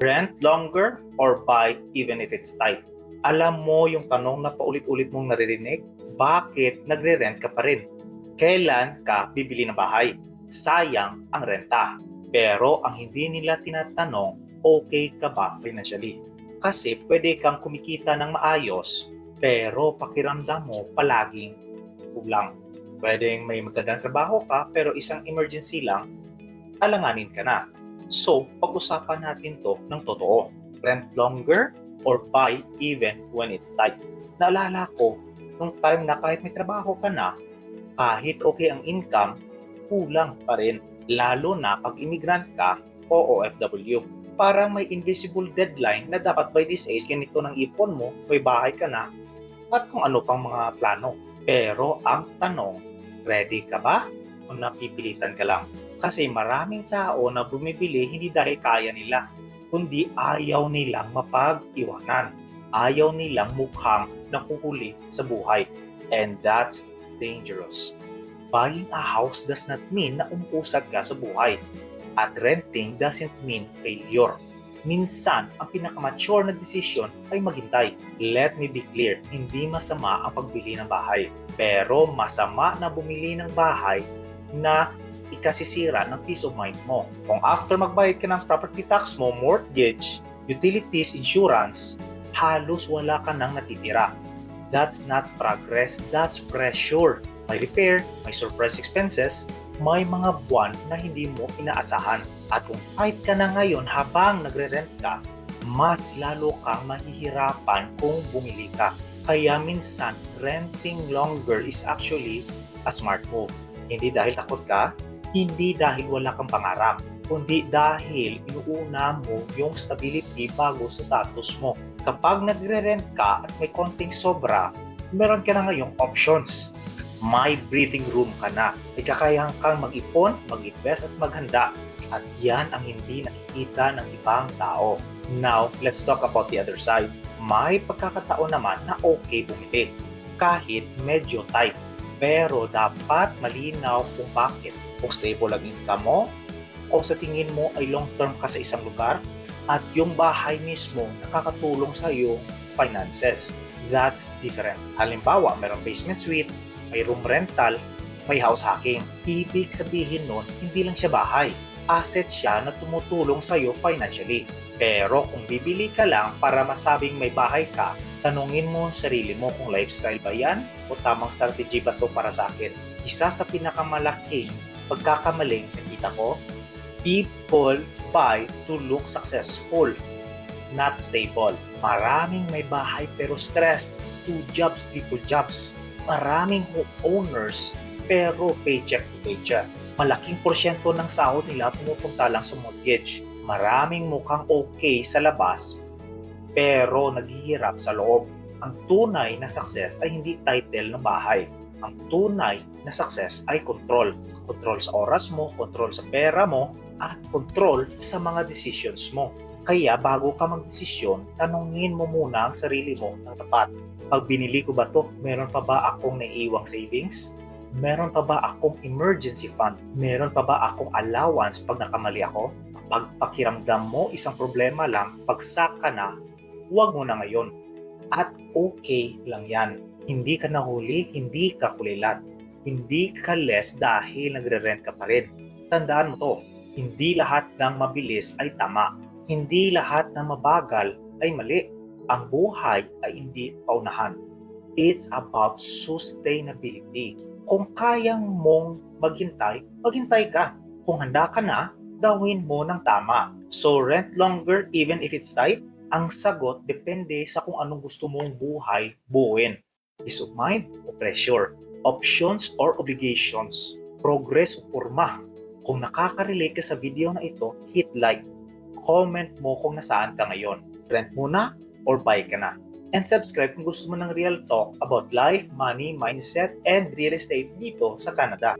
Rent longer or buy even if it's tight? Alam mo yung tanong na paulit-ulit mong naririnig? Bakit nagre-rent ka pa rin? Kailan ka bibili ng bahay? Sayang ang renta. Pero ang hindi nila tinatanong, okay ka ba financially? Kasi pwede kang kumikita ng maayos, pero pakiramdam mo palaging kulang. Pwedeng may magandang trabaho ka, pero isang emergency lang, alanganin ka na. So, pag-usapan natin to ng totoo. Rent longer or buy even when it's tight. Naalala ko, nung time na kahit may trabaho ka na, kahit okay ang income, kulang pa rin. Lalo na pag immigrant ka o OFW. Parang may invisible deadline na dapat by this age, ganito ng ipon mo, may bahay ka na, at kung ano pang mga plano. Pero ang tanong, ready ka ba o napipilitan ka lang? Kasi maraming tao na bumibili hindi dahil kaya nila, kundi ayaw nilang mapag-iwanan. Ayaw nilang mukhang nahuhuli sa buhay. And that's dangerous. Buying a house does not mean na umuusad ka sa buhay. At renting doesn't mean failure. Minsan, ang pinakamature na desisyon ay maghintay. Let me be clear, hindi masama ang pagbili ng bahay. Pero masama na bumili ng bahay na ikasisira ng peace of mind mo. Kung after magbayad ka ng property tax mo, mortgage, utilities, insurance, halos wala ka nang natitira. That's not progress, that's pressure. May repair, may surprise expenses, may mga buwan na hindi mo inaasahan. At kung tight ka na ngayon habang nagre-rent ka, mas lalo kang mahihirapan kung bumili ka. Kaya minsan, renting longer is actually a smart move. Hindi dahil takot ka, hindi dahil wala kang pangarap, kundi dahil inuuna mo yung stability bago sa status mo. Kapag nagre-rent ka at may konting sobra, meron ka na ngayong options. May breathing room ka na. May kakayahan kang mag-ipon, mag-invest at maghanda. At yan ang hindi nakikita ng ibang tao. Now, let's talk about the other side. May pagkakataon naman na okay bumili, kahit medyo tight. Pero dapat malinaw kung bakit. Kung stable ang income mo, kung sa tingin mo ay long-term ka sa isang lugar, at yung bahay mismo nakakatulong sa iyong finances. That's different. Halimbawa, mayroong basement suite, may room rental, may house hacking. Ibig sabihin nun, hindi lang siya bahay. Asset siya na tumutulong sa iyo financially. Pero kung bibili ka lang para masabing may bahay ka, tanungin mo sarili mo kung lifestyle ba yan o tamang strategy ba to para sa akin. Isa sa pinakamalaking pagkakamaling nakita ko, people buy to look successful, not stable. Maraming may bahay pero stressed, 2 jobs, 3 jobs. Maraming homeowners pero paycheck to paycheck. Malaking porsyento ng sahod nila pumupunta lang sa mortgage. Maraming mukhang okay sa labas pero naghihirap sa loob. Ang tunay na success ay hindi title ng bahay. Ang tunay na success ay control. Control sa oras mo, control sa pera mo, at control sa mga decisions mo. Kaya bago ka magdesisyon, tanungin mo muna ang sarili mo ng tapat. Pag binili ko ba to, meron pa ba akong naiiwang savings? Meron pa ba akong emergency fund? Meron pa ba akong allowance pag nakamali ako? Pag pakiramdam mo isang problema lang, pagsak ka na, huwag mo na ngayon. At okay lang yan. Hindi ka nahuli, hindi ka kulilat. Hindi ka less dahil nagre-rent ka pa rin. Tandaan mo to, hindi lahat ng mabilis ay tama. Hindi lahat ng mabagal ay mali. Ang buhay ay hindi paunahan. It's about sustainability. Kung kayang mong maghintay, maghintay ka. Kung handa ka na, gawin mo ng tama. So rent longer even if it's tight? Ang sagot depende sa kung anong gusto mong buhay buuin. Peace of mind o pressure? Options or obligations? Progress o porma? Kung nakaka-relate ka sa video na ito, hit like. Comment mo kung nasaan ka ngayon. Rent muna or buy ka na. And subscribe kung gusto mo ng real talk about life, money, mindset, and real estate dito sa Canada.